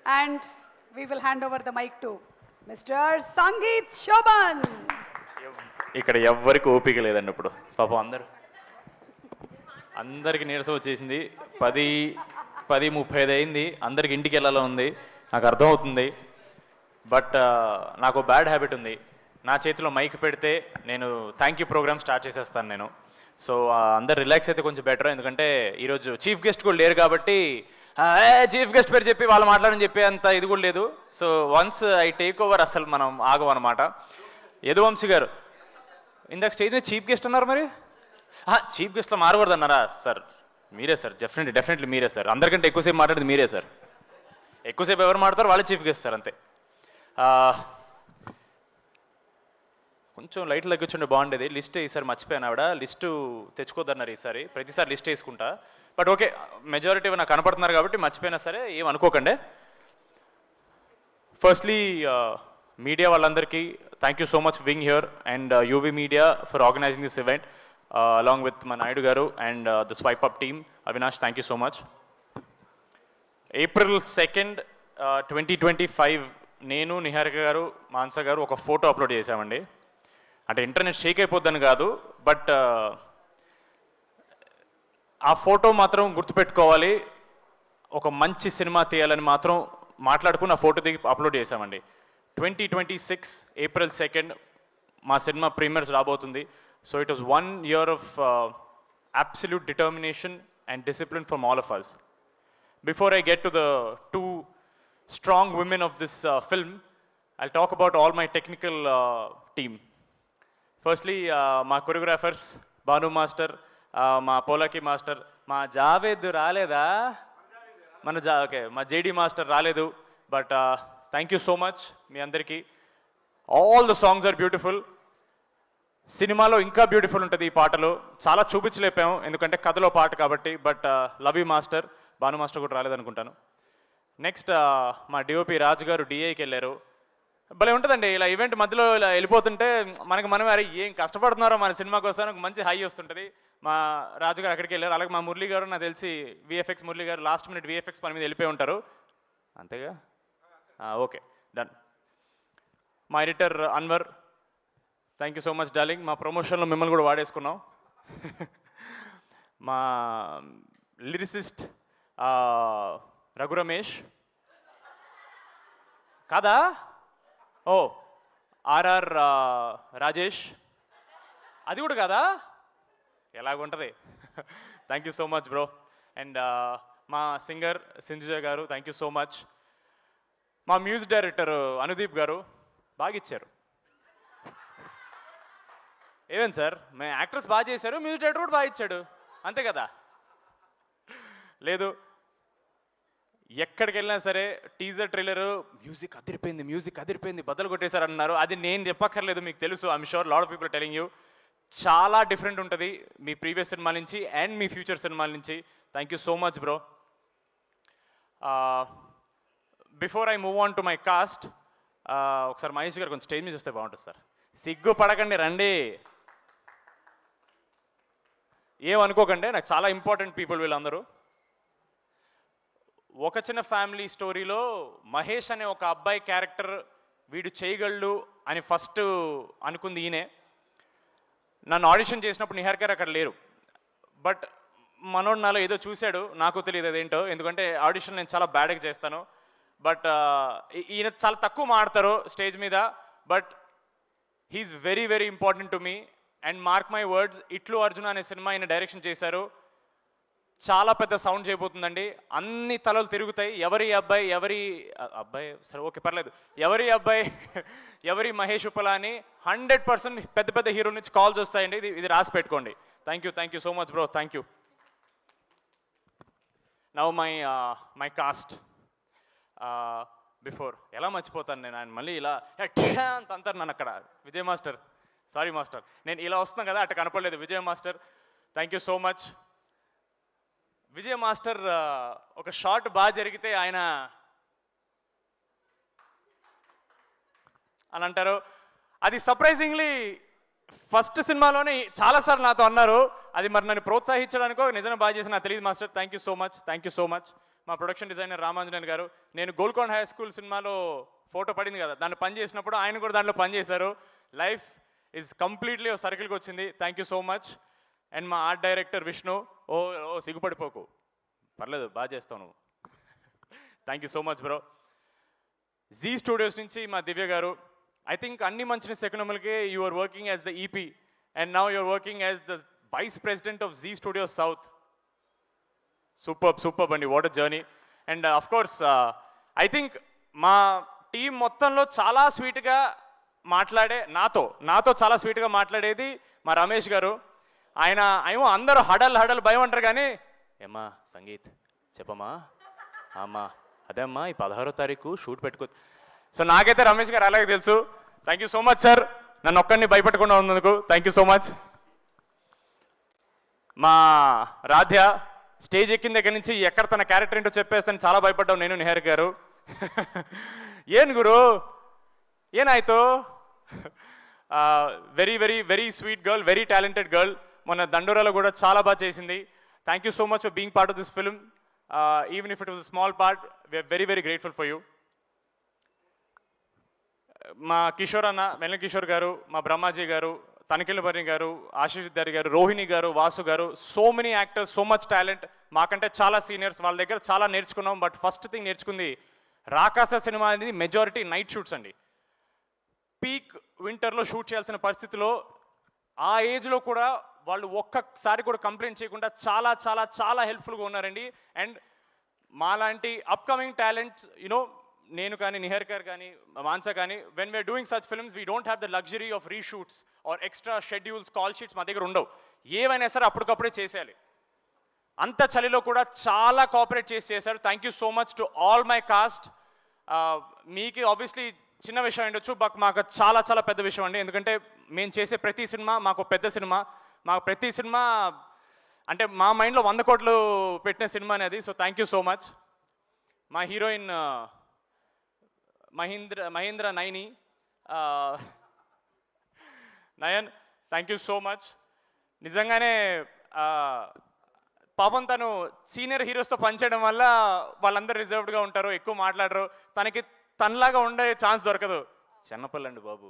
And we will hand over the mic to Mr. Sangeet Shoban. ఇక్కడ ఎవ్వరికి ఓపిక లేదండి ఇప్పుడు పాపం అందరికి నీరసం వచ్చేసింది 10:35 అయింది అందరికి ఇంటికి వెళ్ళాలో ఉంది నాకు అర్థమవుతుంది బట్ నాకు బ్యాడ్ హ్యాబిట్ ఉంది నా చేతిలో మైక్ పెడితే నేను థ్యాంక్ యూ ప్రోగ్రామ్ స్టార్ట్ చేసేస్తాను నేను సో అందరు రిలాక్స్ అయితే కొంచెం బెటర్ ఎందుకంటే ఈరోజు చీఫ్ గెస్ట్ కూడా లేరు కాబట్టి చీఫ్ గెస్ట్ పేరు చెప్పి వాళ్ళు మాట్లాడని చెప్పి అంత ఇది కూడా లేదు so once I take over అసలు మనం ఆగం అనమాట యదువంశీ గారు ఇందాక స్టేజ్ మీద చీఫ్ గెస్ట్ అన్నారు మరి చీఫ్ గెస్ట్లో మారకూడదు అన్నారా సార్ మీరే సార్ డెఫినెట్లీ మీరే సార్ అందరికంటే ఎక్కువసేపు మాట్లాడేది మీరే సార్ ఎక్కువసేపు ఎవరు మాట్లాడతారు వాళ్ళే చీఫ్ గెస్ట్ సార్ అంతే కొంచెం లైట్లు తగ్గించుంటే బాగుండేది లిస్ట్ ఈసారి మర్చిపోయాను ఆవిడ లిస్టు తెచ్చుకోద్దన్నారు ఈసారి ప్రతిసారి లిస్ట్ వేసుకుంటా బట్ ఓకే మెజారిటీ నాకు కనపడుతున్నారు కాబట్టి మర్చిపోయినా సరే ఏం అనుకోకండి ఫస్ట్లీ మీడియా వాళ్ళందరికీ thank you so much being here and UV media for organising this event along with మా Naidu garu and the swipe up team Avinash thank you so much April 2nd, 2025 నేను నిహారిక గారు మాన్సా గారు ఒక ఫోటో అప్లోడ్ చేశామండి అంటే ఇంటర్నెట్ షేక్ అయిపోద్దని కాదు but ఆ ఫోటో మాత్రం గుర్తుపెట్టుకోవాలి ఒక మంచి సినిమా తీయాలని మాత్రం మాట్లాడుకుని ఆ ఫోటో దిగి అప్లోడ్ చేశామండి 2026 April 2nd మా సినిమా ప్రీమియర్స్ రాబోతుంది so it was 1 year of absolute determination and discipline from all of us. Before I get to the two strong women of this film, I'll talk about all my technical team. Firstly, my choreographers, Banu Master, my Polaki Master, my Javed Raleda, okay, my JD Master Raledu, but thank you so much, mi andariki. All the songs are beautiful. సినిమాలో ఇంకా beautiful ఉంటుంది ఈ పాటలు చాలా చూపించలేపాము ఎందుకంటే కథలో పాట కాబట్టి but love you master Bhanu master కూడా రాలేదనుకుంటాను నెక్స్ట్ మా డిఓపి రాజు గారు డిఐకి వెళ్ళారు భలే ఉంటుందండి ఇలా ఈవెంట్ మధ్యలో ఇలా వెళ్ళిపోతుంటే మనం అరే ఏం కష్టపడుతున్నారో మన సినిమా కోసం ఒక మంచి హై వస్తుంటుంది మా రాజు గారు అక్కడికి వెళ్ళారు అలాగే మా మురళి గారు నాకు తెలిసి విఎఫ్ఎక్స్ మురళి గారు లాస్ట్ మినిట్ విఎఫ్ఎక్స్ పని మీద వెళ్ళిపోయి ఉంటారు అంతేగా ఓకే డన్ మా editor Anwar thank you so much darling మా ప్రమోషన్లో మిమ్మల్ని కూడా వాడేసుకున్నాం మా లిరిసిస్ట్ రఘు రమేష్ కాదా ఓ ఆర్ఆర్ రాజేష్ అది కూడా కాదా ఎలాగుంటుంది thank you so much bro and మా singer Sindhuja garu thank you so much మా మ్యూజిక్ డైరెక్టర్ అనుదీప్ గారు బాగా ఇచ్చారు ఏమేం సార్ మేము యాక్టర్స్ బాగా చేశారు మ్యూజిక్ డైరెక్టర్ కూడా బాగా ఇచ్చాడు అంతే కదా లేదు ఎక్కడికి వెళ్ళినా సరే టీజర్ ట్రైలర్ మ్యూజిక్ అదిరిపోయింది బద్దలు కొట్టేశారు అన్నారు అది నేను చెప్పక్కర్లేదు మీకు తెలుసు I'm sure lot of people telling you చాలా డిఫరెంట్ ఉంటుంది మీ ప్రీవియస్ సినిమాల నుంచి అండ్ మీ ఫ్యూచర్ సినిమాల నుంచి thank you so much bro before I move on to my cast ఒకసారి మహేష్ గారు కొంచెం స్టేజ్ మీద వస్తే బాగుంటుంది సార్ సిగ్గు పడకండి రండి ఏమనుకోకండి నాకు చాలా ఇంపార్టెంట్ పీపుల్ వీళ్ళందరూ ఒక చిన్న ఫ్యామిలీ స్టోరీలో మహేష్ అనే ఒక అబ్బాయి క్యారెక్టర్ వీడు చేయగలడు అని ఫస్ట్ అనుకుంది ఈయనే నన్ను ఆడిషన్ చేసినప్పుడు నిహార్ గారు అక్కడ లేరు బట్ మనోడు నాలో ఏదో చూశాడు నాకు తెలియదు అదేంటో ఎందుకంటే ఆడిషన్ నేను చాలా బ్యాడ్గా చేస్తాను బట్ ఈయన చాలా తక్కువ మాడతారు స్టేజ్ మీద but he is very very important to me and mark my words ఇట్లు అర్జున అనే సినిమా ఆయన డైరెక్షన్ చేశారు చాలా పెద్ద సౌండ్ చేయబోతుందండి అన్ని తలలు తిరుగుతాయి ఎవరి అబ్బాయి సరే ఓకే పర్లేదు ఎవరి మహేష్ ఉప్పల అని 100% పెద్ద పెద్ద హీరోల నుంచి కాల్స్ వస్తాయండి ఇది రాసి పెట్టుకోండి thank you so much bro thank you now my cast before ఎలా మర్చిపోతాను నేను ఆయన మళ్ళీ ఇలా అంత అంటారు నన్ను అక్కడ విజయ్ మాస్టర్ సారీ మాస్టర్ నేను ఇలా వస్తున్నాను కదా అట్ట కనపడలేదు Vijay master thank you so much Vijay master ఒక షాట్ బాగా జరిగితే ఆయన అని అంటారు అది సర్ప్రైజింగ్లీ ఫస్ట్ సినిమాలోనే చాలాసార్లు నాతో అన్నారు అది మరి నన్ను ప్రోత్సహించడానికో నిజంగా బాగా చేసి నాకు తెలియదు master thank you so much మా ప్రొడక్షన్ డిజైనర్ రామాంజనేయులు గారు. నేను గోల్కొండ హై స్కూల్ సినిమాలో ఫోటో పడింది కదా, దాన్ని పని చేసినప్పుడు ఆయన కూడా దాంట్లో పని చేశారు. లైఫ్ ఈజ్ కంప్లీట్లీ సర్కిల్కి వచ్చింది. Thank you so much. And మా ఆర్ట్ డైరెక్టర్ విష్ణు, ఓ ఓ సిగ్గుపడిపోకు, పర్లేదు బాగా చేస్తావు నువ్వు. Thank you so much bro. Zee Studios నుంచి మా దివ్య గారు. ఐ థింక్ అన్ని మంచి సెకనములకే you are working as the EP and now you are working as the vice president of Zee Studios South. Super అండి, what a journey. And of course I think మా team మొత్తంలో చాలా స్వీట్గా నాతో చాలా స్వీట్గా మాట్లాడేది మా రమేష్ గారు. ఆయన ఏమో అందరూ హడల్ భయం అంటారు కానీ, ఏమ్మా సంగీత్ చెప్పమ్మా, అమ్మా అదే అమ్మా ఈ 16వ తారీఖు షూట్ పెట్టుకో. సో నాకైతే రమేష్ గారు అలాగే తెలుసు. Thank you so much sir, నన్ను ఒక్కడిని భయపెట్టకుండా ఉన్నందుకు థ్యాంక్ యూ సో మచ్. మా రాధ్య స్టేజ్ ఎక్కిన దగ్గర నుంచి ఎక్కడ తన క్యారెక్టర్ ఏంటో చెప్పేస్తాను చాలా భయపడ్డావు నేను, నిహార్ గారు. ఏం గురు ఏనాಯ್ತು? Very sweet girl, very talented girl. మొన్న దండోరాలో కూడా చాలా బాగా చేసింది. Thank you so much for being part of this film. Even if it was small part, we're very grateful for you. మా కిషోర్ అన్న, వెన్నెల కిషోర్ గారు, మా బ్రహ్మాజీ గారు, తనిఖీలభరణి గారు, ఆశీష్ విద్యారి గారు, రోహిణి గారు, వాసు గారు, so many actors, so much talent. మాకంటే చాలా సీనియర్స్, వాళ్ళ దగ్గర చాలా నేర్చుకున్నాం. బట్ ఫస్ట్ థింగ్ నేర్చుకుంది, రాకాస సినిమా అనేది మెజారిటీ నైట్ షూట్స్ అండి. పీక్ వింటర్లో షూట్ చేయాల్సిన పరిస్థితిలో ఆ ఏజ్లో కూడా వాళ్ళు ఒక్కసారి కూడా కంప్లైంట్ చేయకుండా చాలా చాలా చాలా హెల్ప్ఫుల్గా ఉన్నారండి. అండ్ మాలాంటి అప్కమింగ్ టాలెంట్స్, యునో నేను కానీ, నిహర్ గారు కానీ, మాన్సా కానీ, when we're doing such films we don't have the luxury of reshoots or extra schedules, call sheets మా దగ్గర ఉండవు. ఏవైనా సరే అప్పటికప్పుడే చేసేయాలి. అంత చలిలో కూడా చాలా కోఆపరేట్ చేశారు. Thank you so much to all my cast. మీకు ఆబ్వియస్లీ చిన్న విషయం ఉండొచ్చు, బట్ మాకు చాలా చాలా పెద్ద విషయం అండి. ఎందుకంటే మేము చేసే ప్రతి సినిమా మాకు పెద్ద సినిమా. మాకు ప్రతి సినిమా అంటే మా మైండ్లో 100 కోట్లు పెట్టిన సినిమా అనేది. So thank you so much. మా heroine Mahendra Nayan, thank you so much. నిజంగానే పాపం తను సీనియర్ హీరోస్తో పనిచేయడం వల్ల వాళ్ళందరూ రిజర్వ్డ్గా ఉంటారు, ఎక్కువ మాట్లాడరు. తనలాగా ఉండే ఛాన్స్ దొరకదు. చిన్నపిల్లండి బాబు,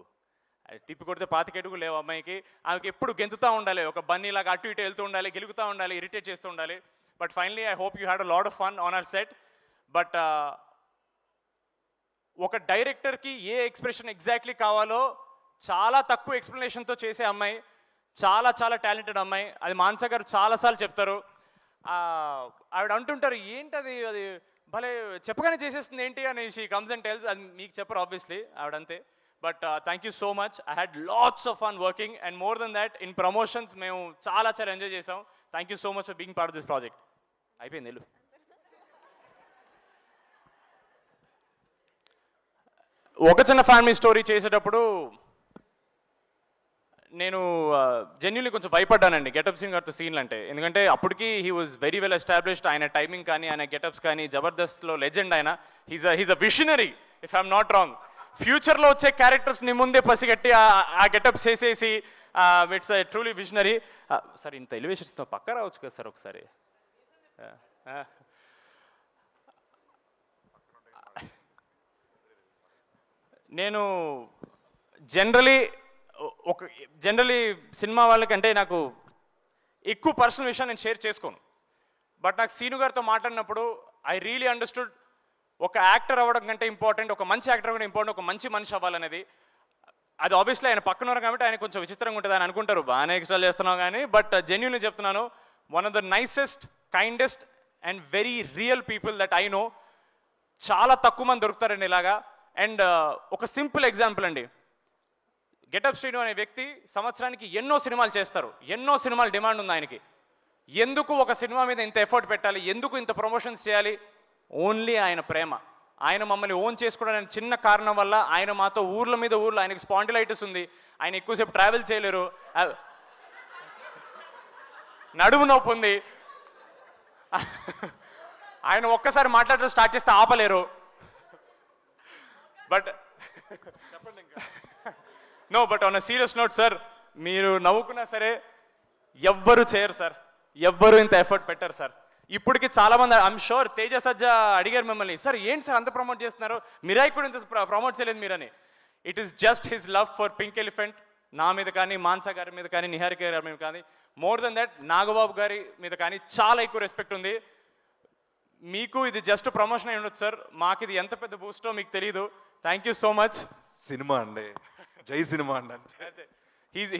అది తిప్పి కొడితే 25 అడుగులు లేవు అమ్మాయికి. ఆమెకి ఎప్పుడు గెంతుతూ ఉండాలి, ఒక బన్నీలాగా అటు ఇటు వెళ్తూ ఉండాలి, గెలుగుతూ ఉండాలి, ఇరిటేట్ చేస్తూ ఉండాలి. But finally I hope you had a lot of fun on hour set. But ఒక డైరెక్టర్కి ఏ ఎక్స్ప్రెషన్ ఎగ్జాక్ట్లీ కావాలో చాలా తక్కువ ఎక్స్ప్లెనేషన్తో చేసే అమ్మాయి, చాలా చాలా టాలెంటెడ్ అమ్మాయి. అది మాన్సా గారు చాలాసార్లు చెప్తారు. ఆవిడ అంటుంటారు, ఏంటది అది భలే చెప్పగానే చేసేస్తుంది ఏంటి అని. She comes and tells. అది మీకు చెప్పరు ఆబ్వియస్లీ, ఆవిడంతే. But thank you so much. I had lots of fun working and more then that in promotions మేము చాలా చాలా ఎంజాయ్ చేసాం. Thank you so much for being part of this project. అయిపోయింది వెళ్ళు. ఒక చిన్న ఫ్యామిలీ స్టోరీ చేసేటప్పుడు నేను జెన్యున్లీ కొంచెం భయపడ్డానండి గెటప్ సింగ్ గారితో సీన్లు అంటే. ఎందుకంటే అప్పటికి he was very well established. ఆయన టైమింగ్ కానీ, ఆయన గెటప్స్ కానీ, జబర్దస్త్లో లెజెండ్ ఆయన. He's a visionary if I'm not wrong. ఫ్యూచర్లో వచ్చే క్యారెక్టర్స్ ని ముందే పసిగట్టి ఆ గెటప్స్ చేసేసి ఇట్స్ ట్రూలీ విషనరీ. సార్ ఇంత ఎలివేషన్స్తో పక్క రావచ్చు కదా సార్ ఒకసారి. నేను జనరలీ సినిమా వాళ్ళకంటే నాకు ఎక్కువ పర్సనల్ విషయం నేను షేర్ చేసుకోను. బట్ నాకు సీను గారితో మాట్లాడినప్పుడు ఐ రియలీ అండర్స్టూడ్ ఒక యాక్టర్ అవ్వడం కంటే ఇంపార్టెంట్, ఒక మంచి యాక్టర్ అవ్వడం ఇంపార్టెంట్, ఒక మంచి మనిషి అవ్వాలనేది. అది ఆబ్వియస్లీ ఆయన పక్కన ఉన్నారు కాబట్టి ఆయన కొంచెం విచిత్రంగా ఉంటుంది అని అనుకుంటారు, బాగానే ఎక్స్ట్రా చేస్తున్నావు కానీ. బట్ జెన్యున్లీ చెప్తున్నాను, one of the nicest, kindest and very real people that I know. చాలా తక్కువ మంది దొరుకుతారండి ఇలాగా. అండ్ ఒక సింపుల్ ఎగ్జాంపుల్ అండి, గెటప్ శ్రీను అనే వ్యక్తి సంవత్సరానికి ఎన్నో సినిమాలు చేస్తారు, ఎన్నో సినిమాలు డిమాండ్ ఉంది ఆయనకి. ఎందుకు ఒక సినిమా మీద ఇంత ఎఫర్ట్ పెట్టాలి, ఎందుకు ఇంత ప్రమోషన్స్ చేయాలి? ఓన్లీ ఆయన ప్రేమ. ఆయన మమ్మల్ని ఓన్ చేసుకోవడానికి చిన్న కారణం వల్ల ఆయన మాతో ఊర్ల మీద ఊర్లో, ఆయనకి స్పాండిలైటిస్ ఉంది, ఆయన ఎక్కువసేపు ట్రావెల్ చేయలేరు, నడుము నొప్పి ఉంది, ఆయన ఒక్కసారి మాట్లాడడం స్టార్ట్ చేస్తే ఆపలేరు. బట్ చెప్పండి ఇంకా. No, but on a serious note sir, మీరు నవ్వుకున్నా సరే ఎవ్వరు చేయరు సార్, ఎవ్వరు ఇంత ఎఫర్ట్ పెట్టరు సార్. ఇప్పటికి చాలా మంది ఐఎమ్ షూర్ తేజ సజ్జా అడిగారు మిమ్మల్ని, సార్ ఏంటి సార్ అంత ప్రమోట్ చేస్తున్నారు, మిరాయి కూడా ఇంత ప్రమోట్ చేయలేదు మీరని. It is just his love for pink elephant, నా మీద కానీ, మాన్సా గారి మీద కానీ, నిహారిక గారి మీద కానీ, మోర్ దెన్ దట్ నాగబాబు గారి మీద కానీ చాలా ఎక్కువ రెస్పెక్ట్ ఉంది. మీకు ఇది జస్ట్ ప్రమోషన్ అయి ఉండొచ్చు సార్, మాకు ఇది ఎంత పెద్ద బూస్టో మీకు తెలియదు. Thank you so much. Cinema అండి, జై సినిమా అండి. హీస్